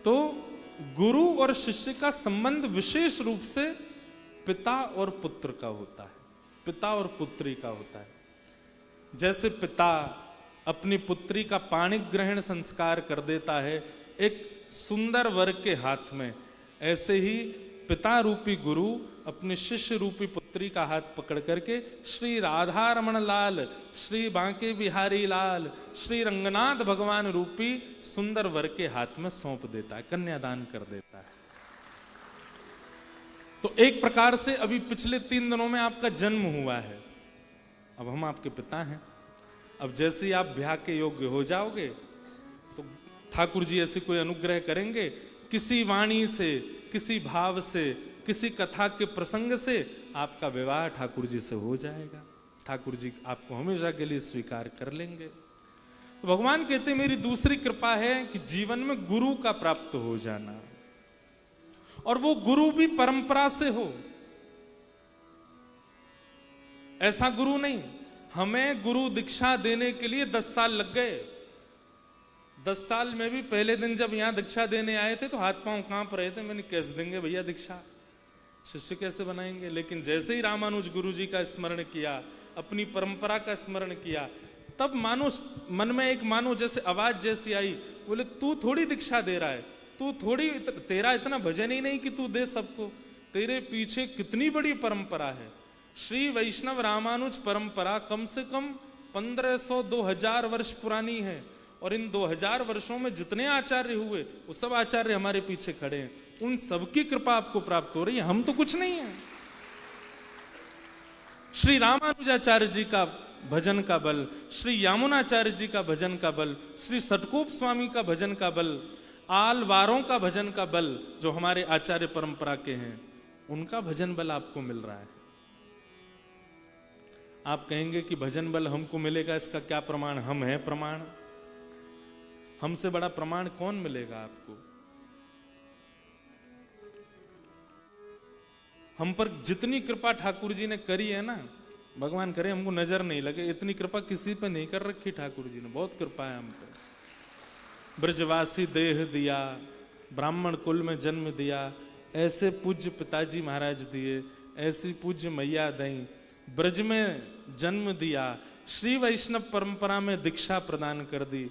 तो गुरु और शिष्य का संबंध विशेष रूप से पिता और पुत्र का होता है, पिता और पुत्री का होता है। जैसे पिता अपनी पुत्री का पाणिक ग्रहण संस्कार कर देता है एक सुंदर वर के हाथ में, ऐसे ही पिता रूपी गुरु अपने शिष्य रूपी पुत्री का हाथ पकड़ करके श्री राधा रमण लाल, श्री बांके बिहारी लाल, श्री रंगनाथ भगवान रूपी सुंदर वर के हाथ में सौंप देता है, कन्यादान कर देता है। तो एक प्रकार से अभी पिछले 3 दिनों में आपका जन्म हुआ है, अब हम आपके पिता हैं। अब जैसे ही आप ब्याह के योग्य हो जाओगे तो ठाकुर जी ऐसे कोई अनुग्रह करेंगे, किसी वाणी से, किसी भाव से, किसी कथा के प्रसंग से आपका विवाह ठाकुर जी से हो जाएगा। ठाकुर जी आपको हमेशा के लिए स्वीकार कर लेंगे। तो भगवान कहते हैं मेरी दूसरी कृपा है कि जीवन में गुरु का प्राप्त हो जाना, और वो गुरु भी परंपरा से हो। ऐसा गुरु नहीं, हमें गुरु दीक्षा देने के लिए 10 साल लग गए। 10 साल में भी पहले दिन जब यहां दीक्षा देने आए थे तो हाथ पांव कांप रहे थे, मैंने कैसे देंगे भैया दीक्षा, शिष्य कैसे बनाएंगे। लेकिन जैसे ही रामानुज गुरु जी का स्मरण किया, अपनी परंपरा का स्मरण किया, तब मानो मन में एक मानो जैसे आवाज जैसी आई, बोले तू थोड़ी दीक्षा दे रहा है, तू थोड़ी, तेरा इतना भजन ही नहीं कि तू दे सबको, तेरे पीछे कितनी बड़ी परंपरा है। श्री वैष्णव रामानुज परंपरा कम से कम 1500-2000 वर्ष पुरानी है, और इन 2000 वर्षों में जितने आचार्य हुए वो सब आचार्य हमारे पीछे खड़े हैं, उन सबकी कृपा आपको प्राप्त हो रही है, हम तो कुछ नहीं है। श्री रामानुजाचार्य जी का भजन का बल, श्री यामुनाचार्य जी का भजन का बल, श्री सटकोप स्वामी का भजन का बल, आलवारों का भजन का बल जो हमारे आचार्य परंपरा के हैं, उनका भजन बल आपको मिल रहा है। आप कहेंगे कि भजन बल हमको मिलेगा, इसका क्या प्रमाण? हम हैं प्रमाण, हमसे बड़ा प्रमाण कौन मिलेगा आपको? हम पर जितनी कृपा ठाकुर जी ने करी है ना, भगवान करे हमको नजर नहीं लगे, इतनी कृपा किसी पे नहीं कर रखी ठाकुर जी ने, बहुत कृपा है हम पर। ब्रजवासी देह दिया, ब्राह्मण कुल में जन्म दिया, ऐसे पूज्य पिताजी महाराज दिए, ऐसी पूज्य मैया दई, ब्रज में जन्म दिया, श्री वैष्णव परंपरा में दीक्षा प्रदान कर दी,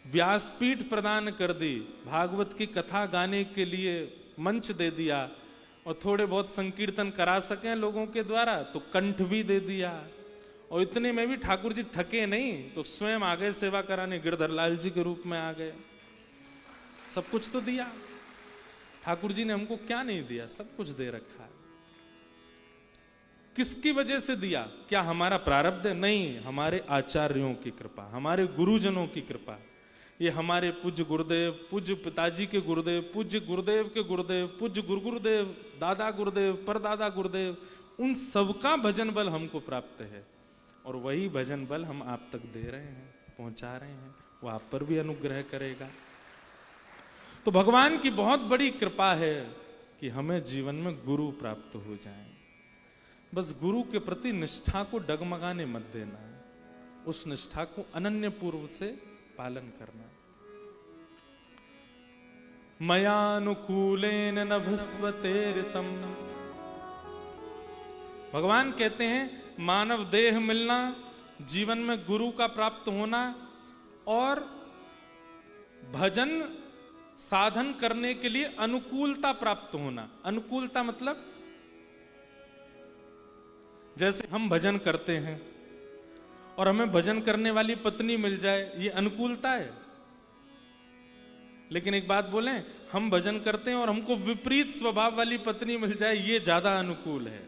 व्यासपीठ प्रदान कर दी, भागवत की कथा गाने के लिए मंच दे दिया, और थोड़े बहुत संकीर्तन करा सकें लोगों के द्वारा तो कंठ भी दे दिया। और इतने में भी ठाकुर जी थके नहीं तो स्वयं आ गए सेवा कराने, गिरधर लाल जी के रूप में आ गए। सब कुछ तो दिया ठाकुर जी ने, हमको क्या नहीं दिया, सब कुछ दे रखा है। किसकी वजह से दिया? क्या हमारा प्रारब्ध है? नहीं, हमारे आचार्यों की कृपा, हमारे गुरुजनों की कृपा। ये हमारे पूज्य गुरुदेव, पूज्य पिताजी के गुरुदेव, पूज्य गुरुदेव के गुरुदेव, पूज्य गुरुदेव, दादा गुरुदेव, परदादा गुरुदेव, उन सबका भजन बल हमको प्राप्त है, और वही भजन बल हम आप तक दे रहे हैं, पहुंचा रहे हैं। वो आप पर भी अनुग्रह करेगा। तो भगवान की बहुत बड़ी कृपा है कि हमें जीवन में गुरु प्राप्त हो जाए। बस गुरु के प्रति निष्ठा को डगमगाने मत देना, उस निष्ठा को अनन्य पूर्व से पालन करना। मयानुकूलेन नभस्वतेरितम, भगवान कहते हैं मानव देह मिलना, जीवन में गुरु का प्राप्त होना, और भजन साधन करने के लिए अनुकूलता प्राप्त होना। अनुकूलता मतलब जैसे हम भजन करते हैं और हमें भजन करने वाली पत्नी मिल जाए, ये अनुकूलता है। लेकिन एक बात बोलें, हम भजन करते हैं और हमको विपरीत स्वभाव वाली पत्नी मिल जाए, ये ज्यादा अनुकूल है।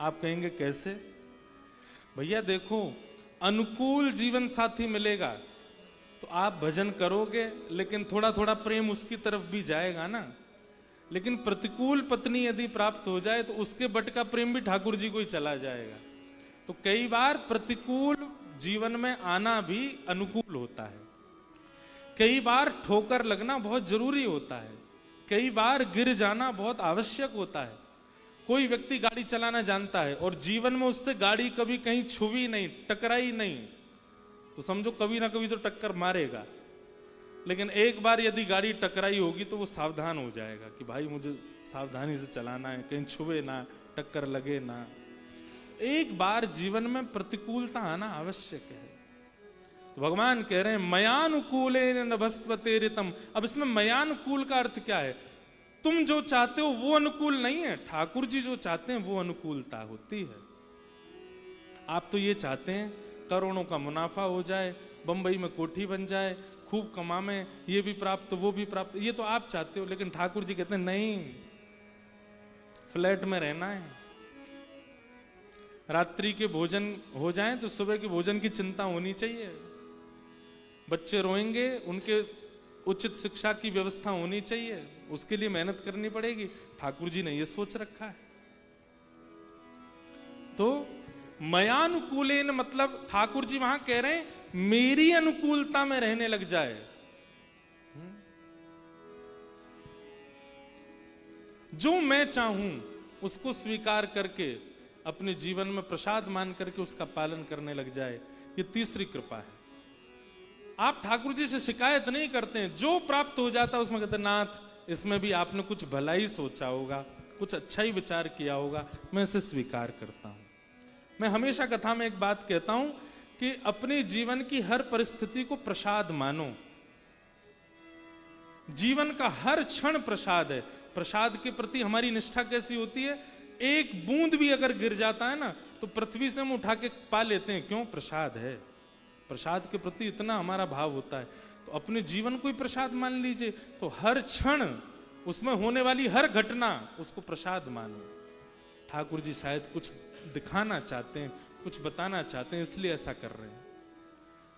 आप कहेंगे कैसे? भैया देखो, अनुकूल जीवन साथी मिलेगा तो आप भजन करोगे, लेकिन थोड़ा थोड़ा प्रेम उसकी तरफ भी जाएगा ना। लेकिन प्रतिकूल पत्नी यदि प्राप्त हो जाए तो उसके बट का प्रेम भी ठाकुर जी को ही चला जाएगा। तो कई बार प्रतिकूल जीवन में आना भी अनुकूल होता है, कई बार ठोकर लगना बहुत जरूरी होता है, कई बार गिर जाना बहुत आवश्यक होता है। कोई व्यक्ति गाड़ी चलाना जानता है और जीवन में उससे गाड़ी कभी कहीं छुई नहीं, टकराई नहीं, तो समझो कभी ना कभी तो टक्कर मारेगा। लेकिन एक बार यदि गाड़ी टकराई होगी तो वो सावधान हो जाएगा कि भाई मुझे सावधानी से चलाना है, कहीं छुए ना, टक्कर लगे ना। एक बार जीवन में प्रतिकूलता आना आवश्यक है। तो भगवान कह रहे हैं मयानुकूलेन नभस्वते ऋतम। अब इसमें मयानुकूल का अर्थ क्या है? तुम जो चाहते हो वो अनुकूल नहीं है, ठाकुर जी जो चाहते हैं वो अनुकूलता होती है। आप तो ये चाहते हैं करोड़ों का मुनाफा हो जाए, बंबई में कोठी बन जाए, खूब कमामे, ये भी प्राप्त वो भी प्राप्त, ये तो आप चाहते हो। लेकिन ठाकुर जी कहते हैं नहीं, फ्लैट में रहना है, रात्रि के भोजन हो जाए तो सुबह के भोजन की चिंता होनी चाहिए, बच्चे रोएंगे उनके उचित शिक्षा की व्यवस्था होनी चाहिए, उसके लिए मेहनत करनी पड़ेगी। ठाकुर जी ने यह सोच रखा है। तो मयानुकूलेन मतलब ठाकुर जी वहां कह रहे हैं मेरी अनुकूलता में रहने लग जाए। जो मैं चाहूं उसको स्वीकार करके अपने जीवन में प्रसाद मान करके उसका पालन करने लग जाए, ये तीसरी कृपा है। आप ठाकुर जी से शिकायत नहीं करते हैं, जो प्राप्त हो जाता है उसमें कहते हैं नाथ इसमें भी आपने कुछ भला ही सोचा होगा, कुछ अच्छा ही विचार किया होगा, मैं इसे स्वीकार करता हूं। मैं हमेशा कथा में एक बात कहता हूं कि अपने जीवन की हर परिस्थिति को प्रसाद मानो। जीवन का हर क्षण प्रसाद है। प्रसाद के प्रति हमारी निष्ठा कैसी होती है? एक बूंद भी अगर गिर जाता है ना तो पृथ्वी से हम उठा के पा लेते हैं, क्यों? प्रसाद है। प्रसाद के प्रति इतना हमारा भाव होता है। तो अपने जीवन को ही प्रसाद मान लीजिए, तो हर क्षण उसमें होने वाली हर घटना उसको प्रसाद मानो। ठाकुर जी शायद कुछ दिखाना चाहते हैं, कुछ बताना चाहते हैं, इसलिए ऐसा कर रहे हैं।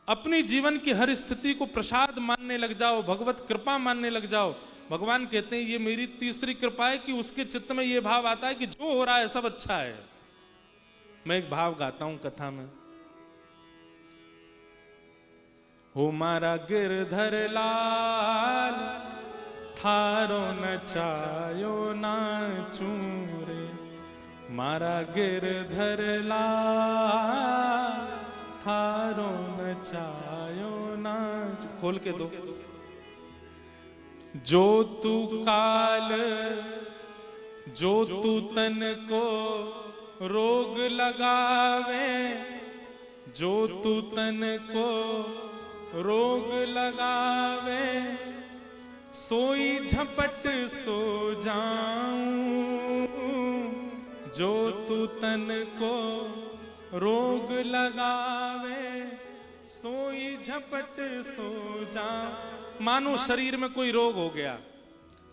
अपनी जीवन की हर स्थिति को प्रसाद मानने लग जाओ, भगवत कृपा मानने लग जाओ। भगवान कहते हैं ये मेरी तीसरी कृपा है कि उसके चित्त में ये भाव आता है कि जो हो रहा है सब अच्छा है। मैं एक भाव गाता हूं कथा में। हो मारा गिरधर लाल थारो नचायो नाचू रे, मारा गिरधर लाल थारो नचायो नाच। खोल के दो। जो तू काल जो तू तन को रोग लगावे, जो तू तन को रोग लगावे, सोई झपट सो जाऊं। जो तू तन को रोग लगावे, सोई झपट सो जाऊं। मानो शरीर में कोई रोग हो गया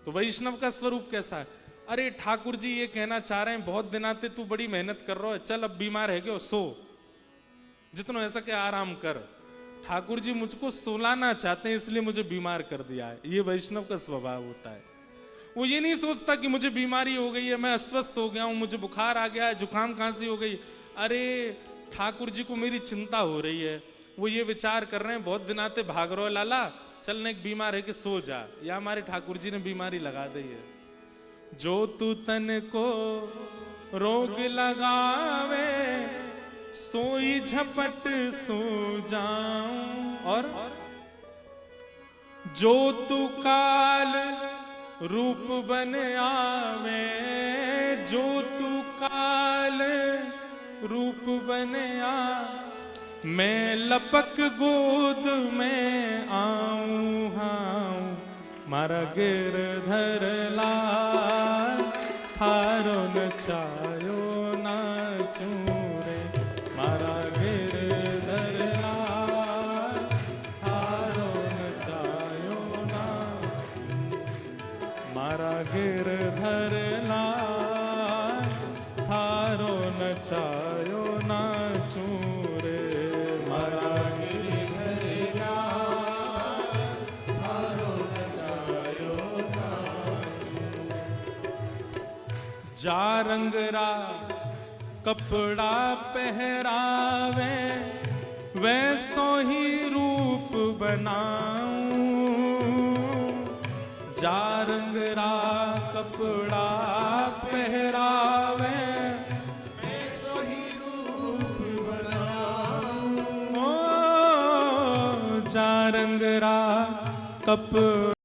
तो वैष्णव का स्वरूप कैसा है? अरे ठाकुर जी ये कहना चाह रहे हैं बहुत दिन आते तू बड़ी मेहनत कर रहा है, चल अब बीमार है गयो सो, जितना ऐसा के आराम कर। ठाकुर जी मुझको सुलाना चाहते हैं इसलिए मुझे बीमार कर दिया है। ये वैष्णव का स्वभाव होता है। वो ये नहीं सोचता कि मुझे बीमारी हो गई है, मैं अस्वस्थ हो गया हूं, मुझे बुखार आ गया है, जुकाम खांसी हो गई। अरे ठाकुर जी को मेरी चिंता हो रही है, वो ये विचार कर रहे हैं बहुत दिन आते भाग रहो लाला, चलने एक बीमार है कि सो जा। या हमारे ठाकुर जी ने बीमारी लगा दी है। जो तू तन को रोग लगावे, सोई झपट सो जाऊं। और जो तू काल रूप बन आवे, जो तू काल रूप बन आ, मैं लपक गोद में आऊं हाऊं। मारा गिरधर लाल थारो नचायो नाचू रे, मारा गिरधर लाल थारो नचायो नाचू, मारा गिरधर लाल थारो नचायो नाचू रे, मारा गिरधर लाल थारो नचायो नाचू। जा रंगरा कपड़ा पहरावे, वैसो ही रूप बनाऊं। जा रंगरा कपड़ा पहरावे, वैसो ही रूप बनाऊं। जा रंगरा कप